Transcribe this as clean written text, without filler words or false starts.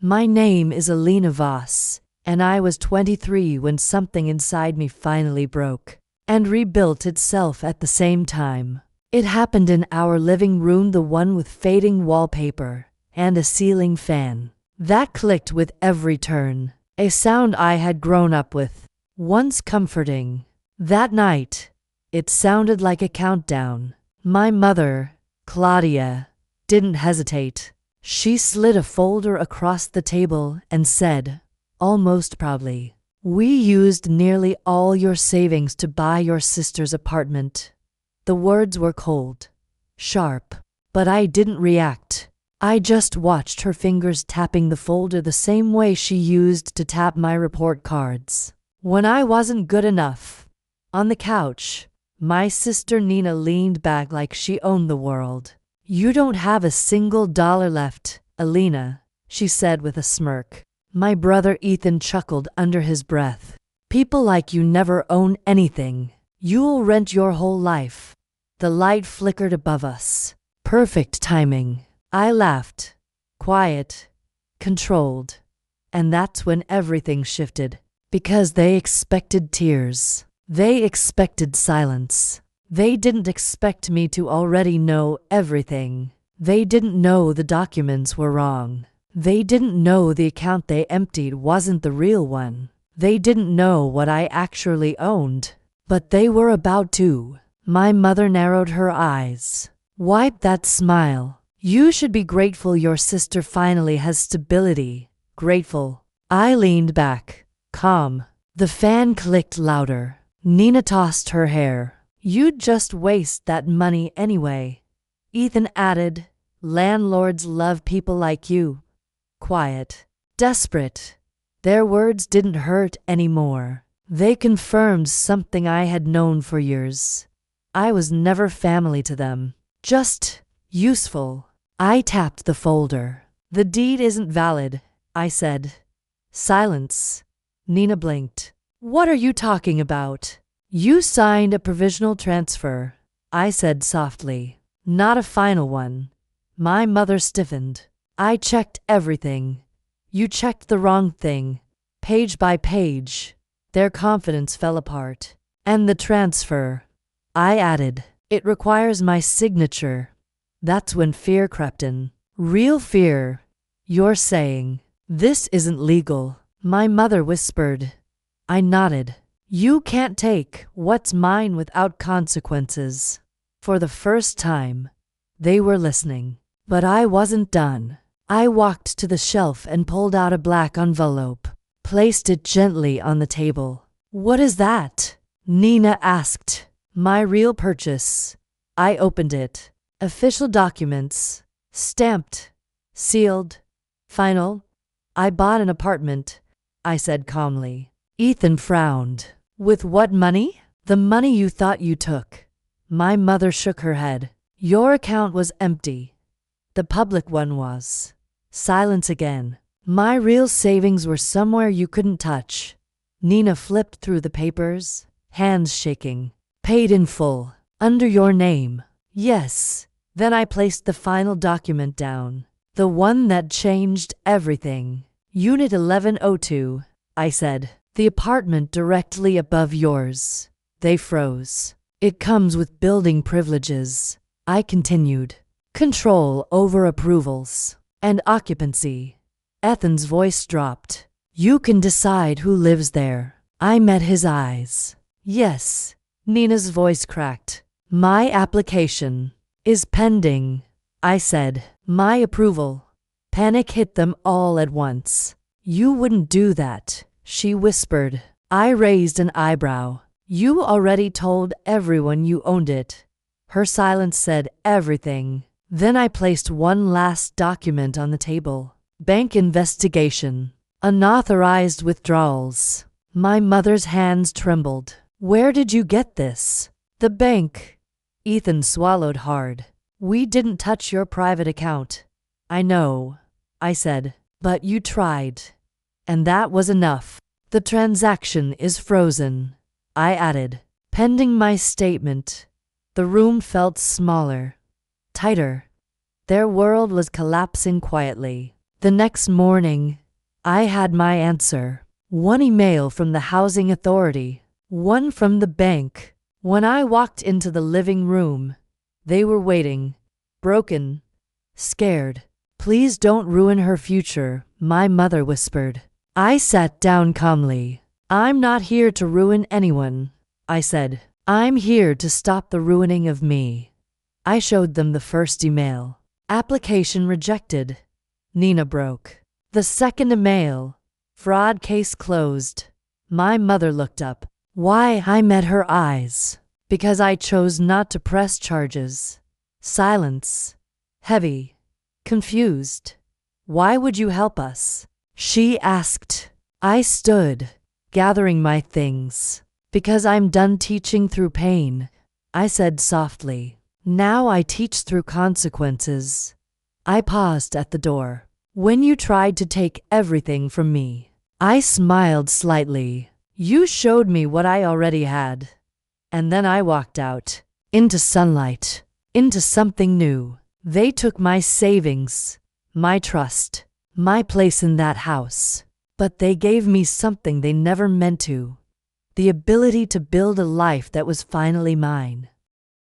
My name is Alina Voss, and I was 23 when something inside me finally broke and rebuilt itself at the same time. It happened in our living room, the one with fading wallpaper and a ceiling fan that clicked with every turn, a sound I had grown up with, once comforting. That night, it sounded like a countdown. My mother, Claudia, didn't hesitate. She slid a folder across the table and said, almost proudly, "We used nearly all your savings to buy your sister's apartment." The words were cold, sharp, but I didn't react. I just watched her fingers tapping the folder the same way she used to tap my report cards when I wasn't good enough. On the couch, my sister Nina leaned back like she owned the world. "You don't have a single dollar left, Alina," she said with a smirk. My brother Ethan chuckled under his breath. "People like you never own anything. You'll rent your whole life." The light flickered above us. Perfect timing. I laughed. Quiet. Controlled. And that's when everything shifted. Because they expected tears. They expected silence. They didn't expect me to already know everything. They didn't know the documents were wrong. They didn't know the account they emptied wasn't the real one. They didn't know what I actually owned. But they were about to. My mother narrowed her eyes. "Wipe that smile. You should be grateful your sister finally has stability." Grateful. I leaned back, calm. The fan clicked louder. Nina tossed her hair. "You'd just waste that money anyway." Ethan added, "Landlords love people like you." Quiet. Desperate. Their words didn't hurt anymore. They confirmed something I had known for years. I was never family to them. Just useful. I tapped the folder. "The deed isn't valid," I said. Silence. Nina blinked. "What are you talking about?" "You signed a provisional transfer," I said softly. "Not a final one." My mother stiffened. "I checked everything." "You checked the wrong thing." Page by page. Their confidence fell apart. "And the transfer," I added. "It requires my signature." That's when fear crept in. Real fear. "You're saying this isn't legal?" My mother whispered. I nodded. "You can't take what's mine without consequences." For the first time, they were listening. But I wasn't done. I walked to the shelf and pulled out a black envelope, placed it gently on the table. "What is that?" Nina asked. "My real purchase." I opened it. Official documents. Stamped. Sealed. Final. "I bought an apartment," I said calmly. Ethan frowned. "With what money?" "The money you thought you took." My mother shook her head. "Your account was empty. The public one was." Silence again. "My real savings were somewhere you couldn't touch." Nina flipped through the papers, hands shaking. "Paid in full. Under your name." "Yes." Then I placed the final document down. The one that changed everything. "Unit 1102, I said. "The apartment directly above yours." They froze. "It comes with building privileges," I continued. "Control over approvals. And occupancy." Ethan's voice dropped. "You can decide who lives there." I met his eyes. "Yes." Nina's voice cracked. "My application is pending," I said. "My approval." Panic hit them all at once. "You wouldn't do that," she whispered. I raised an eyebrow. "You already told everyone you owned it." Her silence said everything. Then I placed one last document on the table. Bank investigation. Unauthorized withdrawals. My mother's hands trembled. "Where did you get this?" "The bank." Ethan swallowed hard. "We didn't touch your private account." "I know," I said. "But you tried. And that was enough." "The transaction is frozen," I added. Pending my statement. The room felt smaller. Tighter. Their world was collapsing quietly. The next morning, I had my answer. One email from the housing authority, one from the bank. When I walked into the living room, they were waiting, broken, scared. "Please don't ruin her future," my mother whispered. I sat down calmly. "I'm not here to ruin anyone," I said. "I'm here to stop the ruining of me." I showed them the first email. "Application rejected." Nina broke. The second email. "Fraud case closed." My mother looked up. Why? I met her eyes. Because I chose not to press charges. Silence. Heavy. Confused. "Why would you help us?" she asked. I stood, gathering my things. "Because I'm done teaching through pain," I said softly. "Now I teach through consequences." I paused at the door. "When you tried to take everything from me," I smiled slightly, "you showed me what I already had." And then I walked out, into sunlight, into something new. They took my savings, my trust, my place in that house. But they gave me something they never meant to. The ability to build a life that was finally mine.